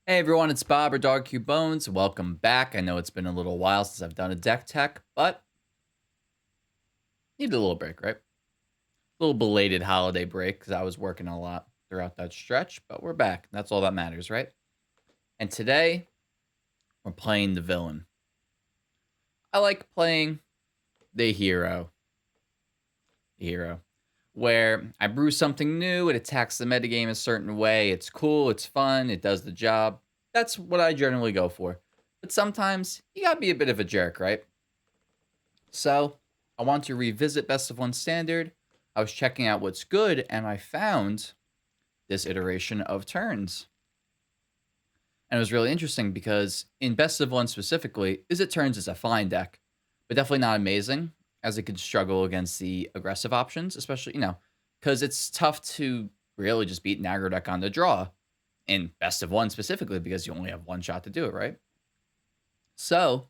Hey everyone, it's Bob or Dog Q Bones. Welcome back. I know it's been a little while since I've done a deck tech, but need a little break, right? A little belated holiday break because I was working a lot throughout that stretch, but we're back. That's all that matters, right? And today we're playing the villain. I like playing the hero, where I brew something new, it attacks the metagame a certain way. It's cool, it's fun, it does the job. That's what I generally go for. But sometimes you gotta be a bit of a jerk, right? So I want to revisit Best of One Standard. I was checking out what's good, and I found this iteration of turns. And it was really interesting because in Best of One specifically, Is It Turns is a fine deck, but definitely not amazing, as it could struggle against the aggressive options, especially, because it's tough to really just beat an aggro deck on the draw in Best of One specifically because you only have one shot to do it, right? So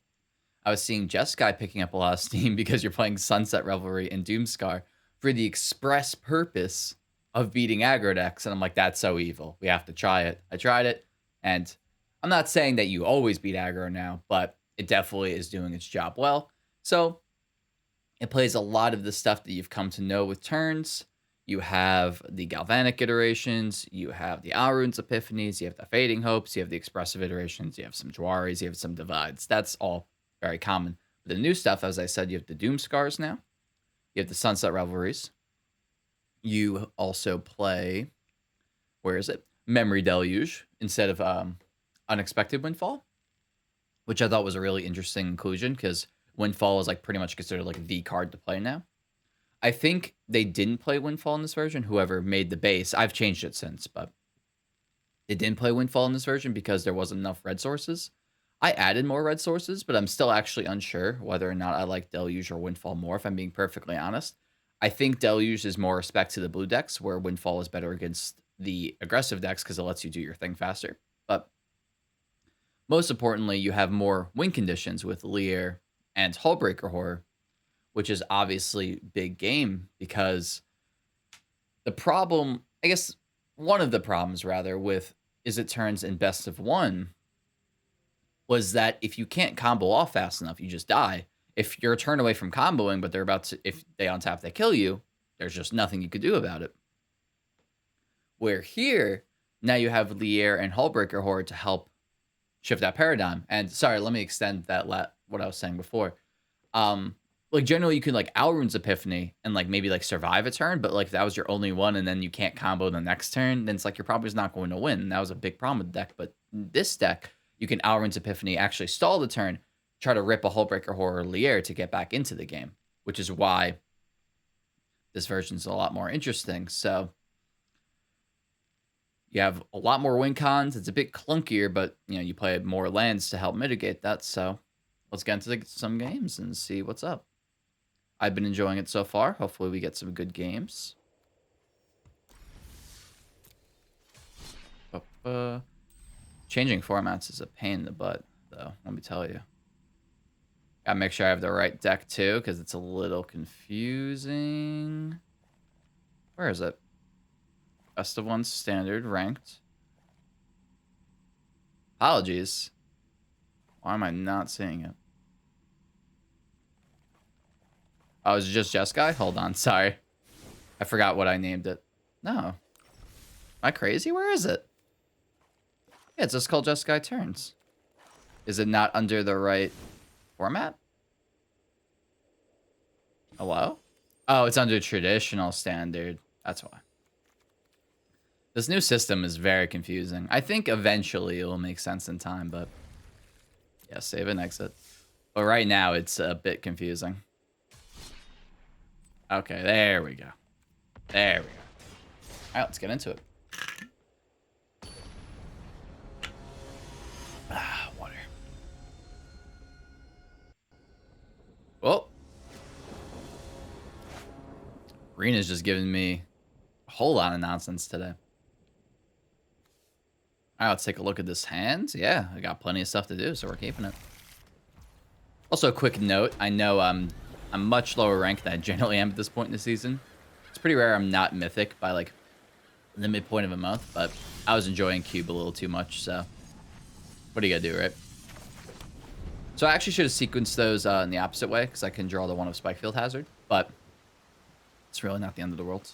I was seeing Jeskai picking up a lot of steam because you're playing Sunset Revelry and Doomscar for the express purpose of beating aggro decks. And I'm like, that's so evil. We have to try it. I tried it, and I'm not saying that you always beat aggro now, but it definitely is doing its job well. So it plays a lot of the stuff that you've come to know with turns. You have the Galvanic iterations, you have the Alrune's Epiphanies, you have the Fading Hopes, you have the Expressive iterations, you have some Jwaris, you have some Divides. That's all very common. But the new stuff, as I said, you have the Doom Scars now. You have the Sunset Revelries. You also play, where is it? Memory Deluge instead of Unexpected Windfall, which I thought was a really interesting inclusion because Windfall is like pretty much considered like the card to play now. I think they didn't play Windfall in this version. Whoever made the base, I've changed it since, but they didn't play Windfall in this version because there wasn't enough red sources. I added more red sources, but I'm still actually unsure whether or not I like Deluge or Windfall more, if I'm being perfectly honest. I think Deluge is more respect to the blue decks, where Windfall is better against the aggressive decks because it lets you do your thing faster. But most importantly, you have more win conditions with Lear and Hullbreaker Horror, which is obviously big game because the problem, I guess one of the problems rather, with Is It Turns in Best of One was that if you can't combo off fast enough, you just die. If you're a turn away from comboing, but they're about to, if they untap, they kill you, there's just nothing you could do about it. Where here, now you have Lier and Hullbreaker Horde to help shift that paradigm. And sorry, let me extend that what I was saying before. Like generally you can like Alrune's Epiphany and like maybe like survive a turn, but like if that was your only one and then you can't combo the next turn, then it's like you're probably just not going to win. And that was a big problem with the deck. But this deck, you can Alrune's Epiphany, actually stall the turn, try to rip a Hullbreaker Horror Lier to get back into the game, which is why this version is a lot more interesting. So you have a lot more win cons. It's a bit clunkier, but you play more lands to help mitigate that. So let's get into some games and see what's up. I've been enjoying it so far. Hopefully we get some good games. Changing formats is a pain in the butt, though, let me tell you. Gotta make sure I have the right deck, too, because it's a little confusing. Where is it? Best of One Standard, ranked. Apologies. Why am I not seeing it? Oh, is it just Jeskai? Hold on, sorry. I forgot what I named it. No. Am I crazy? Where is it? Yeah, it's just called Jeskai Turns. Is it not under the right format? Hello? Oh, it's under Traditional Standard. That's why. This new system is very confusing. I think eventually it will make sense in time, but yeah, save and exit. But right now it's a bit confusing. Okay, there we go. There we go. All right, let's get into it. Water. Oh. Rena's just giving me a whole lot of nonsense today. All right, let's take a look at this hand. Yeah, I got plenty of stuff to do, so we're keeping it. Also, a quick note. I know I'm much lower ranked than I generally am at this point in the season. It's pretty rare I'm not mythic by like the midpoint of a month, but I was enjoying Cube a little too much, so What do you gotta do, right? So I actually should have sequenced those in the opposite way, because I can draw the one of Spikefield Hazard, but it's really not the end of the world.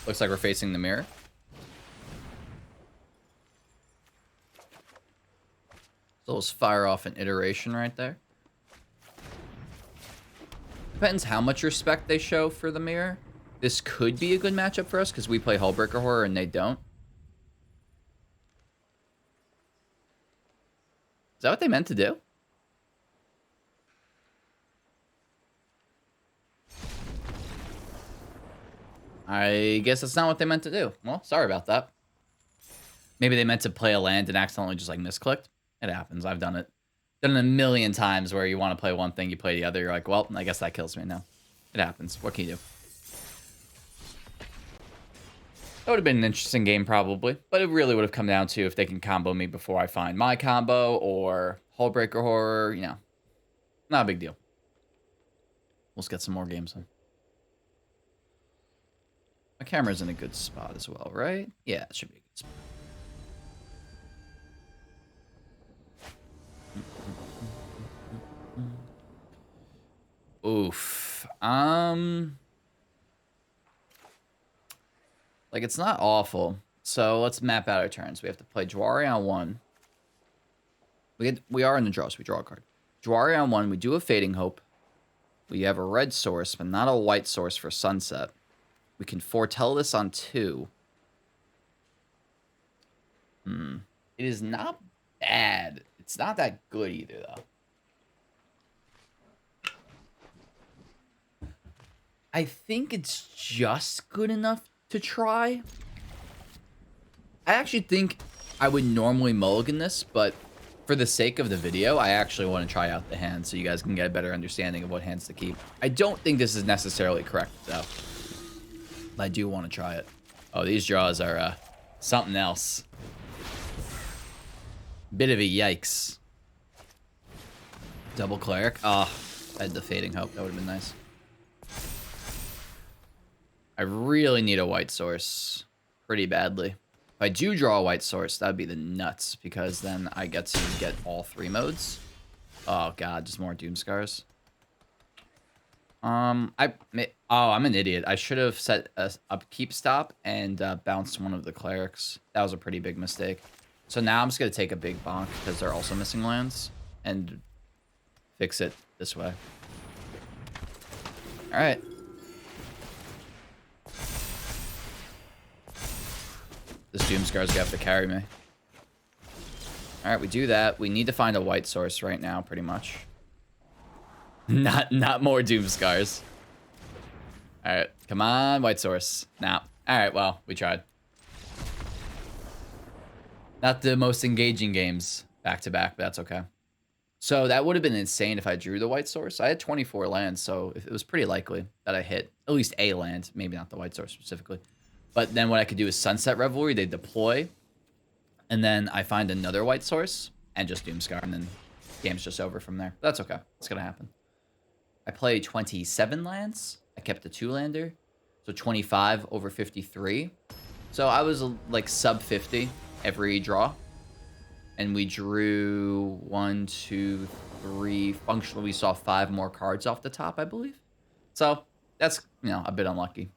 Looks like we're facing the mirror. So let's fire off an iteration right there. Depends how much respect they show for the mirror. This could be a good matchup for us because we play Hullbreaker Horror and they don't. Is that what they meant to do? I guess that's not what they meant to do. Well, sorry about that. Maybe they meant to play a land and accidentally just like misclicked. It happens. I've done it. Done it a million times where you want to play one thing, you play the other. You're like, well, I guess that kills me now. It happens. What can you do? That would have been an interesting game probably, but it really would have come down to if they can combo me before I find my combo or Hullbreaker Horror, you know. Not a big deal. Let's get some more games in. My camera's in a good spot as well, right? Yeah, it should be a good spot. Oof. Like, it's not awful. So let's map out our turns. We have to play Jwari on 1. We are in the draw, so we draw a card. Jwari on 1. We do a Fading Hope. We have a red source, but not a white source for Sunset. We can foretell this on 2. It is not bad. It's not that good either, though. I think it's just good enough to try. I actually think I would normally mulligan this, but for the sake of the video, I actually want to try out the hand so you guys can get a better understanding of what hands to keep. I don't think this is necessarily correct, though. But I do want to try it. Oh, these draws are something else. Bit of a yikes. Double Cleric. Oh, I had the Fading Hope. That would have been nice. I really need a white source pretty badly. If I do draw a white source, that would be the nuts, because then I get to get all 3 modes. Oh god, just more Doom Scars. I'm an idiot. I should have set a upkeep stop and bounced one of the clerics. That was a pretty big mistake. So now I'm just gonna take a big bonk because they're also missing lands and fix it this way. All right. This Doomscar's gonna have to carry me. All right, we do that. We need to find a white source right now, pretty much. Not more Doomscars. All right, come on, white source. Nah. All right, well, we tried. Not the most engaging games back to back, but that's okay. So that would have been insane if I drew the white source. I had 24 lands, so it was pretty likely that I hit at least a land, maybe not the white source specifically. But then what I could do is Sunset Revelry, they deploy, and then I find another white source and just Doomscar, and then game's just over from there. But that's okay. It's going to happen. I played 27 lands. I kept a 2-lander. So 25 over 53. So I was like sub 50 every draw. And we drew 1, 2, 3. Functionally, we saw 5 more cards off the top, I believe. So that's, a bit unlucky.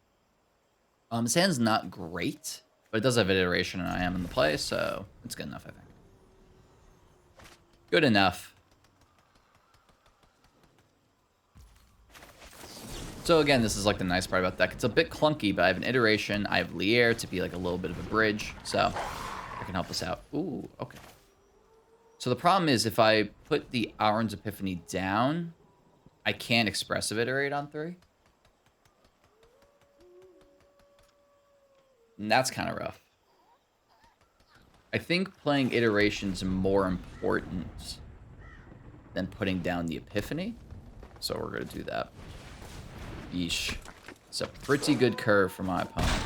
His hand's not great, but it does have iteration, and I am in the play, so it's good enough, I think. Good enough. So again, this is like the nice part about that. It's a bit clunky, but I have an iteration. I have Lier to be like a little bit of a bridge, so it can help us out. Ooh, okay. So the problem is if I put the Auron's Epiphany down, I can't Expressive Iterate on 3. And that's kind of rough. I think playing Iteration's more important than putting down the Epiphany. So we're going to do that. Yeesh. It's a pretty good curve for my opponent.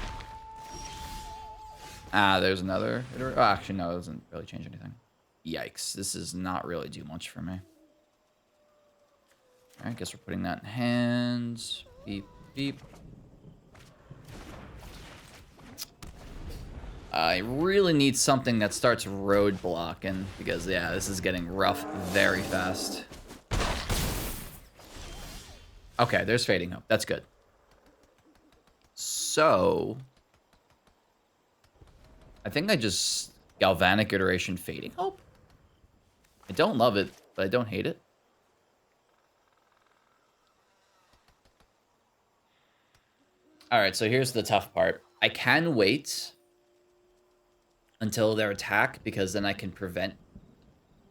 Ah, there's another. Oh, actually, no, it doesn't really change anything. Yikes. This does not really do much for me. Alright, guess we're putting that in hands. beep, beep. I really need something that starts road blocking because, yeah, this is getting rough very fast. Okay, there's Fading Hope. That's good. So, I think I just Galvanic Iteration Fading Hope. I don't love it, but I don't hate it. All right, so here's the tough part. I can wait until their attack because then I can prevent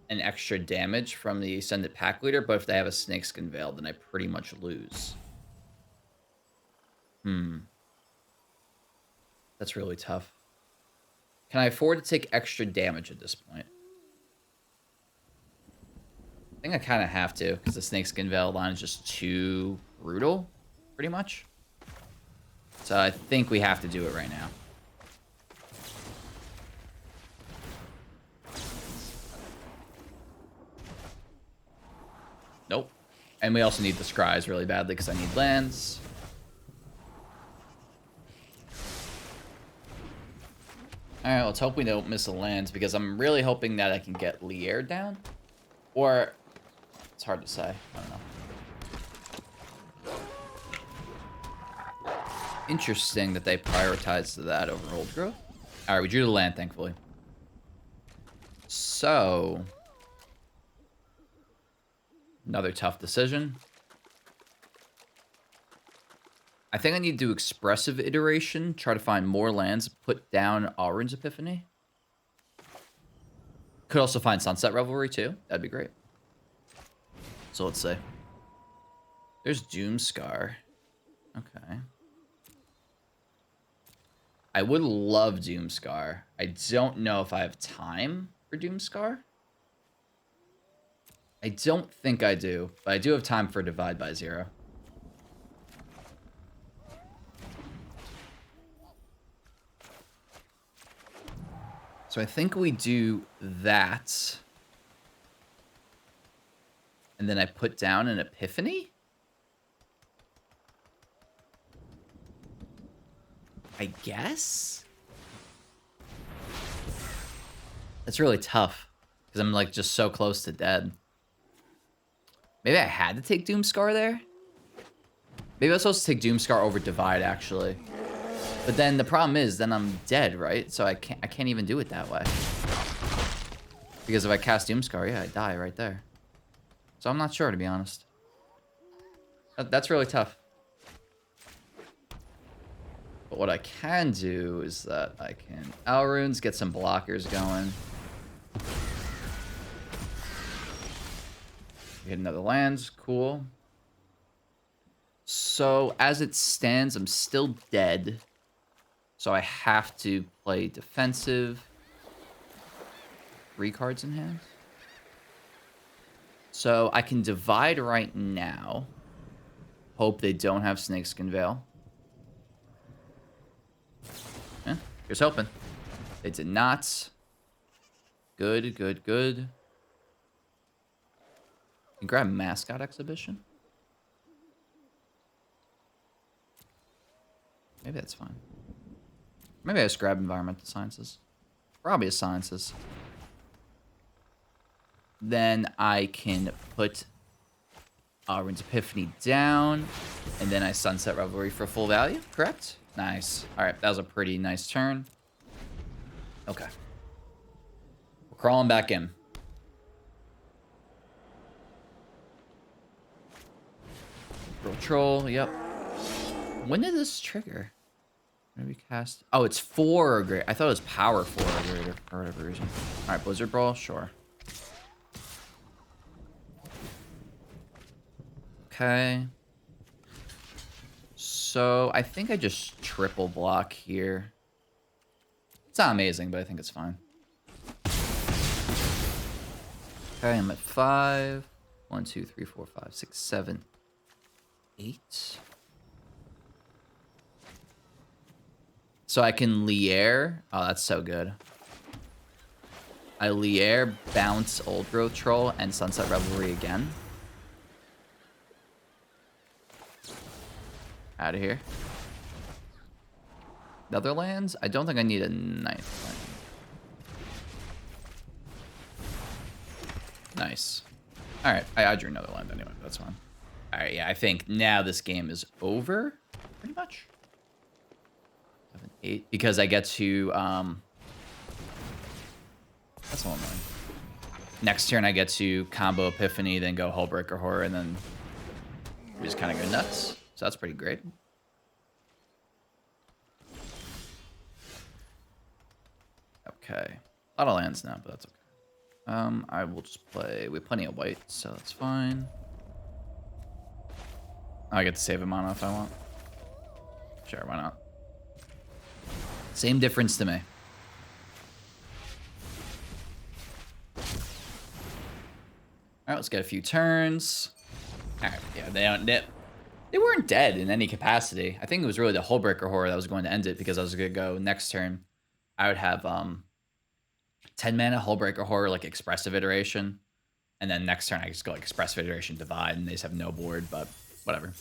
an extra damage from the Ascended Pack Leader, but if they have a Snakeskin Veil, then I pretty much lose. That's really tough. Can I afford to take extra damage at this point? I think I kind of have to, because the Snakeskin Veil line is just too brutal, pretty much. So I think we have to do it right now. Nope. And we also need the Scries really badly because I need lands. Alright, let's hope we don't miss a land because I'm really hoping that I can get Lier down. Or, it's hard to say. I don't know. Interesting that they prioritized that over Old Growth. Alright, we drew the land, thankfully. So, another tough decision. I think I need to do Expressive Iteration, try to find more lands, put down Alrund's Epiphany. Could also find Sunset Revelry too. That'd be great. So let's see. There's Doomscar. Okay. I would love Doomscar. I don't know if I have time for Doomscar. I don't think I do, but I do have time for Divide by Zero. So I think we do that. And then I put down an Epiphany? I guess? That's really tough. Because I'm like just so close to dead. Maybe I had to take Doomscar there? Maybe I was supposed to take Doomscar over Divide, actually. But then the problem is, then I'm dead, right? So I can't even do it that way. Because if I cast Doomscar, yeah, I die right there. So I'm not sure, to be honest. That's really tough. But what I can do is that I can Alrunes, get some blockers going. Get another lands, cool. So as it stands, I'm still dead. So I have to play defensive. 3 cards in hand. So I can divide right now. Hope they don't have Snakeskin Veil. Yeah, here's hoping. They did not. Good, good, good. You can grab Mascot Exhibition. Maybe that's fine. Maybe I just grab Environmental Sciences. Probably Sciences. Then I can put Alrund's Epiphany down. And then I Sunset Revelry for full value, correct? Nice. Alright, that was a pretty nice turn. Okay. We're crawling back in. Troll, yep. When did this trigger? Maybe cast. Oh, it's 4 or greater. I thought it was power 4 or greater for whatever reason. All right, Blizzard Brawl, sure. Okay. So I think I just triple block here. It's not amazing, but I think it's fine. Okay, I'm at 5. 1, 2, 3, 4, 5, 6, 7, 8. So I can Lier. Oh, that's so good. I Lier, bounce Old Growth Troll, and Sunset Revelry again. Out of here. Netherlands? I don't think I need a ninth land. Nice. Alright, I drew another land anyway. That's fine. Alright, yeah, I think now this game is over. Pretty much. 7, 8. Because I get to... That's a little annoying. Next turn I get to combo Epiphany, then go Hullbreaker Horror, and then we just kind of go nuts. So that's pretty great. Okay. A lot of lands now, but that's okay. I will just play... We have plenty of white, so that's fine. I get to save a mana if I want. Sure, why not? Same difference to me. All right, let's get a few turns. All right, yeah, they weren't dead in any capacity. I think it was really the Hullbreaker Horror that was going to end it because I was going to go next turn. I would have 10 mana Hullbreaker Horror, like Expressive Iteration. And then next turn I just go like Expressive Iteration Divide and they just have no board, but whatever.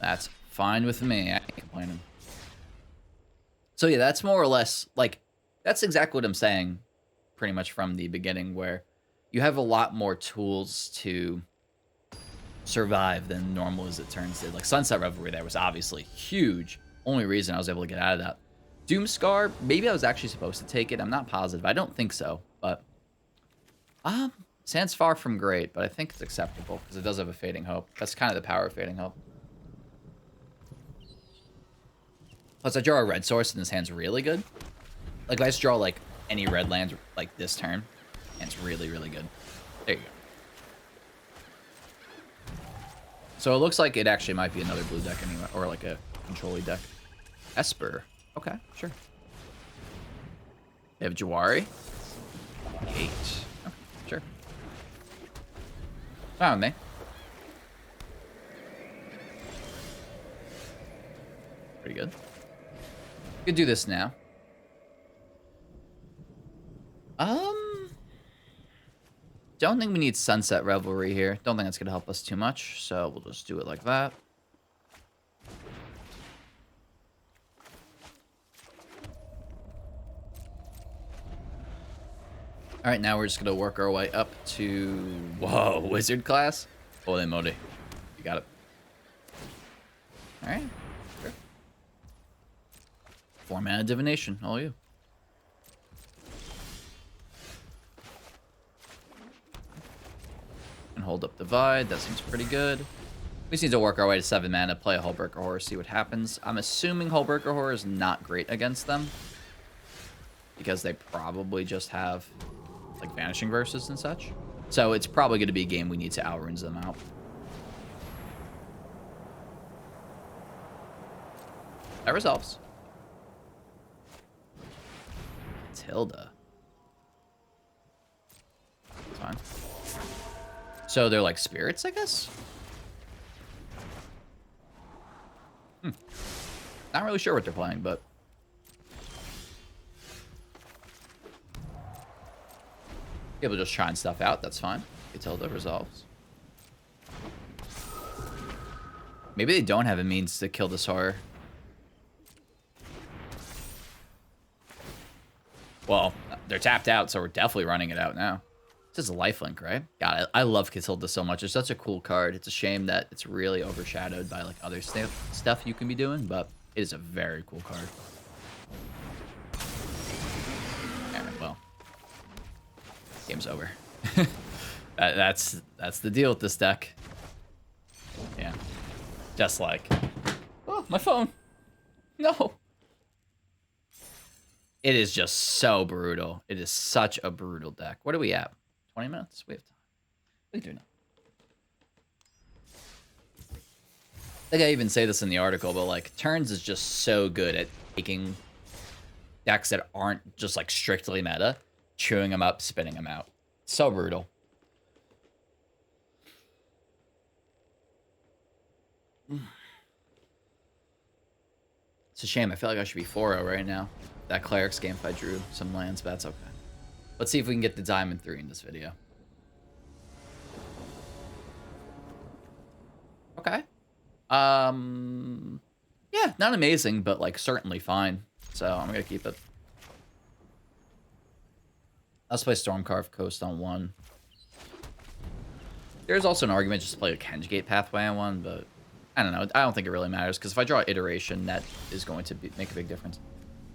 That's fine with me. I ain't complaining. So yeah, that's more or less, like, that's exactly what I'm saying pretty much from the beginning, where you have a lot more tools to survive than normal as it turns did. Like Sunset Revelry there was obviously huge. Only reason I was able to get out of that. Doomscar, maybe I was actually supposed to take it. I'm not positive. I don't think so, but Sand's far from great, but I think it's acceptable because it does have a Fading Hope. That's kind of the power of Fading Hope. Plus, I draw a red source and this hand's really good. Like, if I just draw, like, any red land, like, this turn, and it's really, really good. There you go. So it looks like it actually might be another blue deck anyway, or, like, a control-y deck. Esper. Okay, sure. They have Jawari. 8. Okay, sure. Found me. Pretty good. We could do this now. Don't think we need Sunset Revelry here. Don't think that's gonna help us too much, so we'll just do it like that. All right, now we're just gonna work our way up to, whoa, Wizard class. Holy moly, you got it. All right, sure. 4 mana Divination, all you. And hold up Divide, that seems pretty good. We just need to work our way to 7 mana, play a Hullbreaker Horror, see what happens. I'm assuming Hullbreaker Horror is not great against them, because they probably just have like Vanishing Verses and such. So it's probably going to be a game we need to outruns them out. That resolves. Tilda. That's fine. So they're like spirits, I guess? Not really sure what they're playing, but... People just trying stuff out, that's fine. Tilda resolves. Maybe they don't have a means to kill this horror. Well, they're tapped out, so we're definitely running it out now. This is a lifelink, right? God, I love Catilda so much. It's such a cool card. It's a shame that it's really overshadowed by like other stuff you can be doing, but it is a very cool card. Alright, well. Game's over. That's the deal with this deck. Yeah. Just like... Oh, my phone! No! It is just so brutal. It is such a brutal deck. What are we at? 20 minutes? We have time. We can do now. I think I even say this in the article, but like Turns is just so good at taking decks that aren't just like strictly meta, chewing them up, spitting them out. So brutal. It's a shame. I feel like I should be 4-0 right now. That Cleric's game if I drew some lands, but that's okay. Let's see if we can get the Diamond 3 in this video. Okay. Um, yeah, not amazing, but like certainly fine. So I'm gonna keep it. Let's play Stormcarve Coast on 1. There's also an argument just to play a Kenjigate Pathway on 1, but I don't know. I don't think it really matters, because if I draw Iteration, that is going to make a big difference.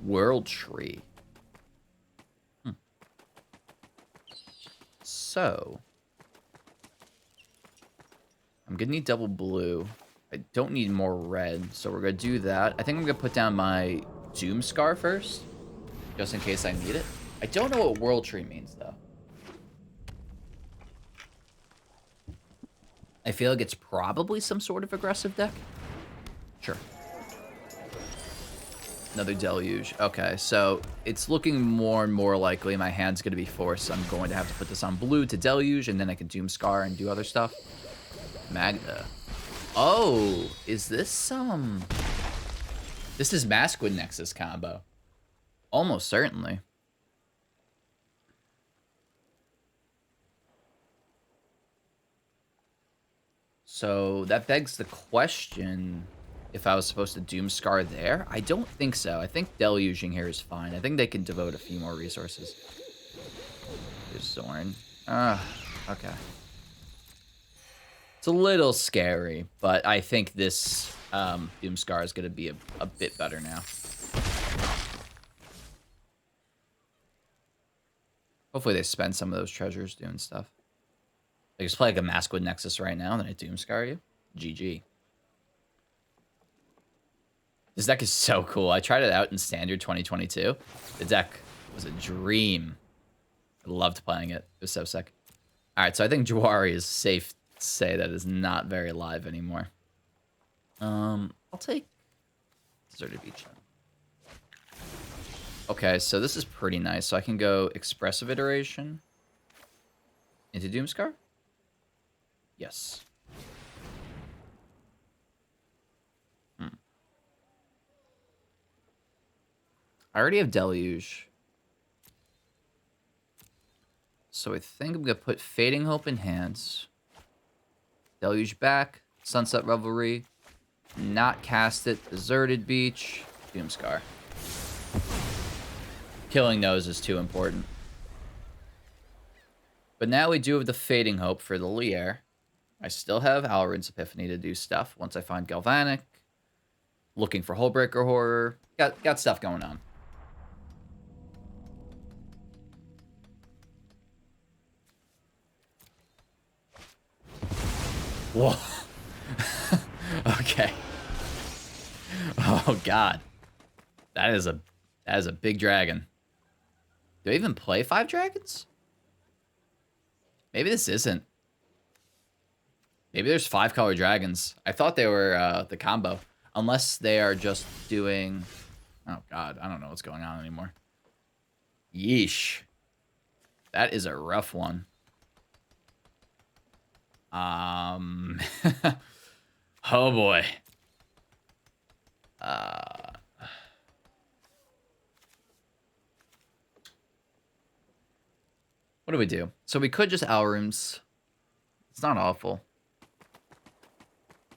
World Tree. So, I'm going to need double blue. I don't need more red, so we're going to do that. I think I'm going to put down my Doomscar first, just in case I need it. I don't know what World Tree means, though. I feel like it's probably some sort of aggressive deck. Sure. Another Deluge. Okay, so it's looking more and more likely my hand's going to be forced. I'm going to have to put this on blue to Deluge, and then I can Doomscar and do other stuff. Magda. Oh, is this some... This is Masquid Nexus combo. Almost certainly. So that begs the question if I was supposed to Doomscar there. I don't think so. I think Deluging here is fine. I think they can devote a few more resources. There's Zorn. Okay. It's a little scary, but I think this Doomscar is going to be a bit better now. Hopefully they spend some of those treasures doing stuff. I just play like a Masquid Nexus right now, and then I Doomscar you. GG. This deck is so cool. I tried it out in Standard 2022. The deck was a dream. I loved playing it. It was so sick. All right, so I think Jawari is safe to say that is not very live anymore. I'll take Deserted Beach then. Okay, so this is pretty nice. So I can go Expressive Iteration into Doomscar? Yes. I already have Deluge. So I think I'm going to put Fading Hope in hands. Deluge back. Sunset Revelry. Not cast it. Deserted Beach. Doomscar. Killing those is too important. But now we do have the Fading Hope for the Lier. I still have Alrund's Epiphany to do stuff once I find Galvanic. Looking for Hullbreaker Horror. Got stuff going on. Whoa. Okay. Oh god. That is a big dragon. Do I even play 5 dragons? Maybe this isn't. Maybe there's 5 color dragons. I thought they were the combo. Unless they are just doing... Oh god, I don't know what's going on anymore. Yeesh. That is a rough one. Oh boy. What do we do? So we could just Alrooms. It's not awful.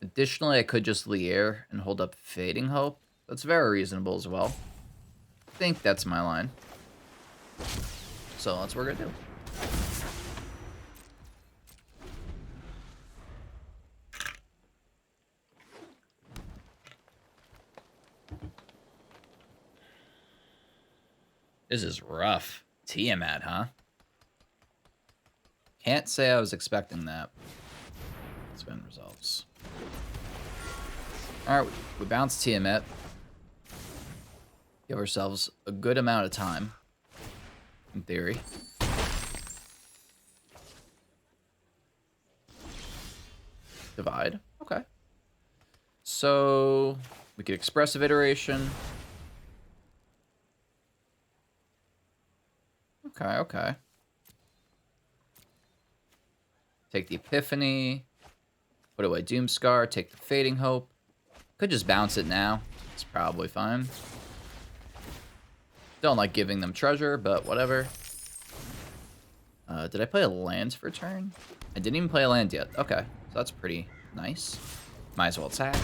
Additionally, I could just Lier and hold up Fading Hope. That's very reasonable as well. I think that's my line. So that's what we're gonna do. This is rough. Tiamat, huh? Can't say I was expecting that. Spin results. Alright, we bounce Tiamat. Give ourselves a good amount of time. In theory. Divide. Okay. So, we could Expressive Iteration. Okay. Take the Epiphany. Put away Doomscar. Take the Fading Hope. Could just bounce it now. It's probably fine. Don't like giving them treasure, but whatever. Did I play a land for turn? I didn't even play a land yet. Okay, so that's pretty nice. Might as well attack.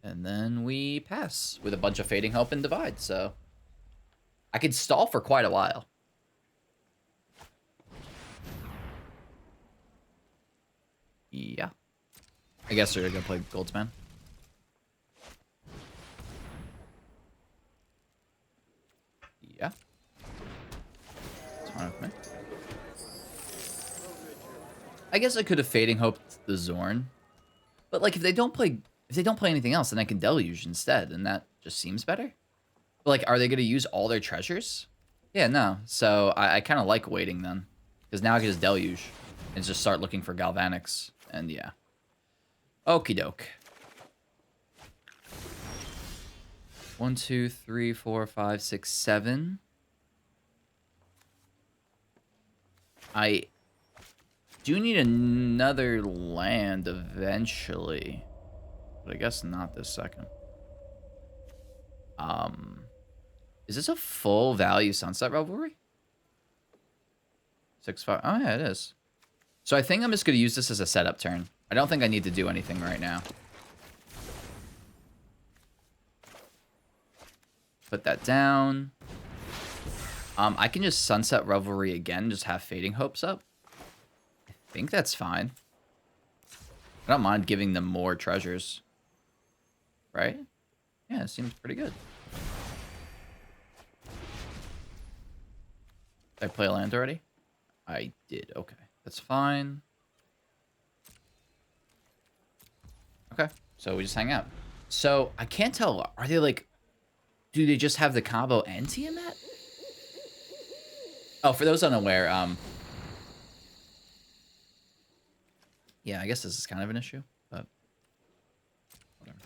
And then we pass with a bunch of Fading Hope and Divide, so I could stall for quite a while. Yeah. I guess they're gonna play Goldsman. Yeah. That's fine with me. I guess I could have Fading Hoped the Zorn. But like if they don't play anything else, then I can Deluge instead, and that just seems better. But like, are they gonna use all their treasures? Yeah, no. So I kinda like waiting then. Because now I can just Deluge and just start looking for Galvanics. And yeah. Okie doke. 1, 2, 3, 4, 5, 6, 7. I do need another land eventually. But I guess not this second. Is this a full value Sunset Revelry? 6-5. Oh yeah, it is. So I think I'm just gonna use this as a setup turn. I don't think I need to do anything right now. Put that down. I can just Sunset Revelry again, just have Fading Hopes up. I think that's fine. I don't mind giving them more treasures. Right? Yeah, it seems pretty good. Did I play a land already? I did. Okay. That's fine. Okay. So we just hang out. So I can't tell. Are they like... Do they just have the combo and Tiamat? Oh, for those unaware, yeah, I guess this is kind of an issue, but whatever.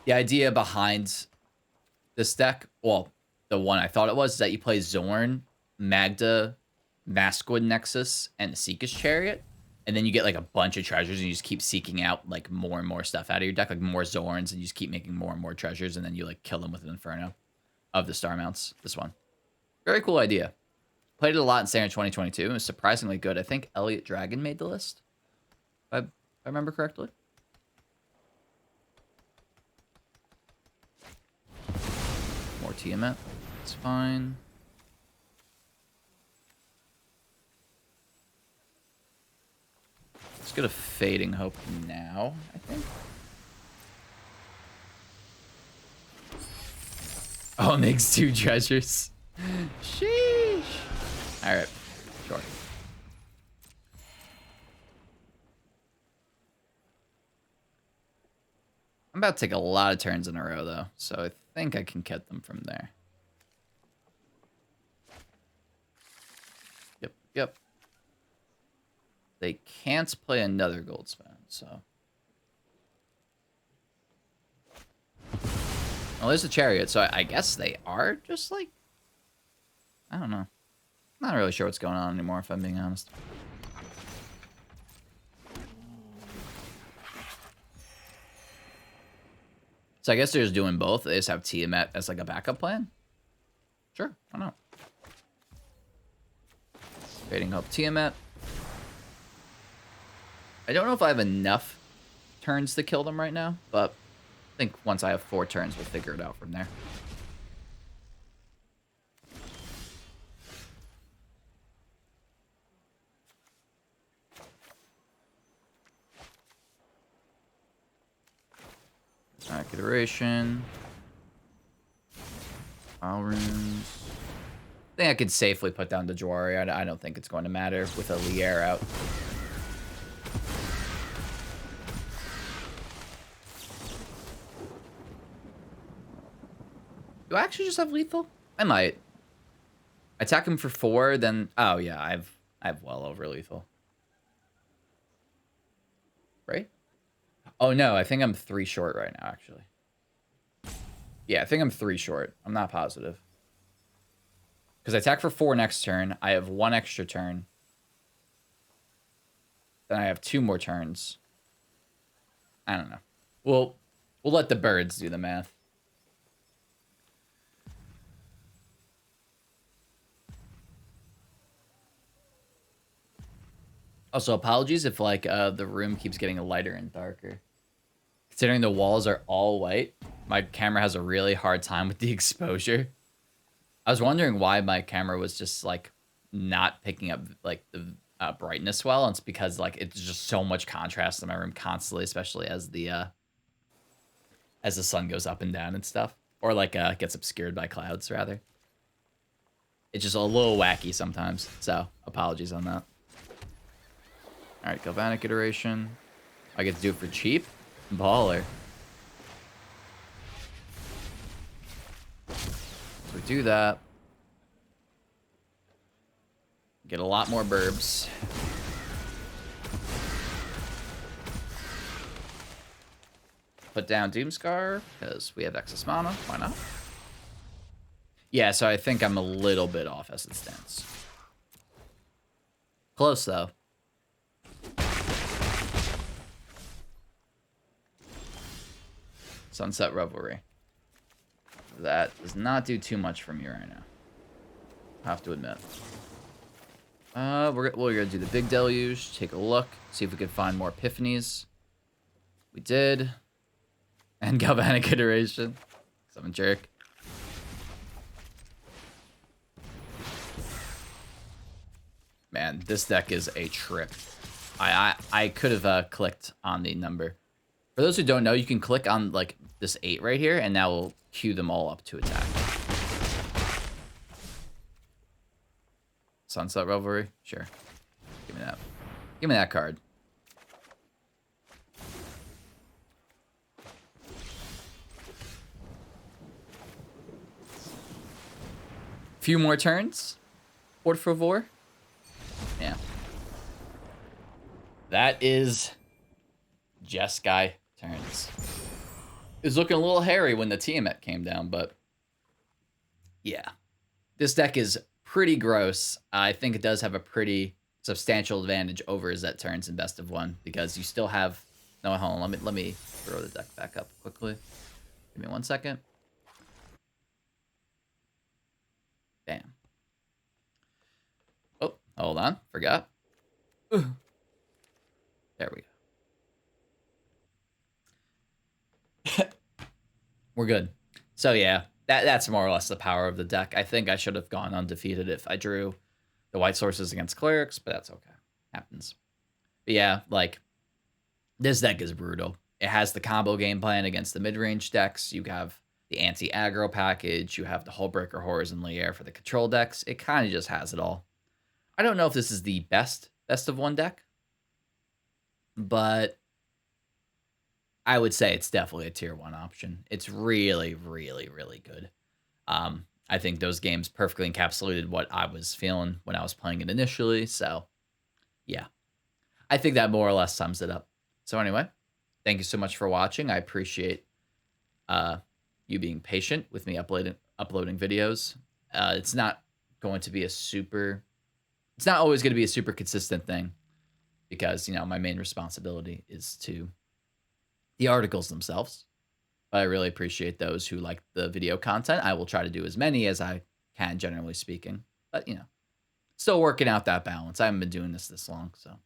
The idea behind this deck, well, the one I thought it was, is that you play Zorn, Magda, Maskwood Nexus, and Seeker's Chariot, and then you get like a bunch of treasures, and you just keep seeking out like more and more stuff out of your deck, like more Zorns, and you just keep making more and more treasures, and then you like kill them with an Inferno of the Star Mounts. This one. Very cool idea. Played it a lot in Standard 2022. It was surprisingly good. I think Elliot Dragon made the list, if I remember correctly. More Tiamat. It's fine. Let's get a Fading Hope now, I think. Oh, it makes 2 treasures. Sheesh. All right, sure. I'm about to take a lot of turns in a row, though, so I think I can get them from there. Yep. They can't play another Goldspan, so... Well, there's a Chariot, so I guess they are just, like... I don't know. Not really sure what's going on anymore, if I'm being honest. So I guess they're just doing both. They just have Tiamat as, like, a backup plan? Sure, why not? Fading Hope Tiamat. I don't know if I have enough turns to kill them right now, but I think once I have 4 turns, we'll figure it out from there. Attack iteration. File runes. I think I could safely put down the Jawari. I don't think it's going to matter with a Lier out. Do I actually just have lethal? I might. Attack him for 4, then... Oh, yeah, I have well over lethal. Right? Oh, no, I think I'm 3 short right now, actually. Yeah, I think I'm 3 short. I'm not positive. Because I attack for 4 next turn. I have 1 extra turn. Then I have 2 more turns. I don't know. We'll let the birds do the math. Also, apologies if like the room keeps getting lighter and darker. Considering the walls are all white, my camera has a really hard time with the exposure. I was wondering why my camera was just like not picking up like the brightness well. And it's because like it's just so much contrast in my room constantly, especially as the sun goes up and down and stuff, or like gets obscured by clouds rather. It's just a little wacky sometimes, so apologies on that. All right, galvanic iteration. I get to do it for cheap. Baller. So we do that. Get a lot more burbs. Put down Doomscar, because we have excess mana. Why not? Yeah, so I think I'm a little bit off as it stands. Close, though. Sunset Revelry. That does not do too much for me right now. I have to admit. We're gonna do the Big Deluge, take a look, see if we can find more Epiphanies. We did. And Galvanic Iteration. 'Cause I'm a jerk. Man, this deck is a trip. I could have clicked on the number. For those who don't know, you can click on like this 8 right here, and that will queue them all up to attack. Sunset Revelry? Sure. Give me that. Give me that card. Few more turns. Por favor. Yeah. That is Jeskai turns. It was looking a little hairy when the Tiamat came down, but yeah. This deck is pretty gross. I think it does have a pretty substantial advantage over Zet turns in best of one, because you still have... No, hold on. Let me throw the deck back up quickly. Give me 1 second. Bam. Oh, hold on. Forgot. There we go. We're good. So yeah, that's more or less the power of the deck. I think I should have gone undefeated if I drew the white sources against clerics, but that's okay. Happens. But yeah, like, this deck is brutal. It has the combo game plan against the mid-range decks. You have the anti-aggro package. You have the Hullbreaker Horrors and Lair for the control decks. It kind of just has it all. I don't know if this is the best of one deck, but I would say it's definitely a tier 1 option. It's really, really, really good. I think those games perfectly encapsulated what I was feeling when I was playing it initially. So, yeah. I think that more or less sums it up. So anyway, thank you so much for watching. I appreciate you being patient with me uploading videos. It's not going to be a super... It's not always going to be a super consistent thing, because, you know, my main responsibility is to the articles themselves. But I really appreciate those who like the video content. I will try to do as many as I can, generally speaking. But, you know, still working out that balance. I haven't been doing this long, so.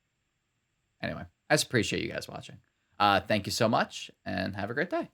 Anyway, I just appreciate you guys watching. Thank you so much, and have a great day.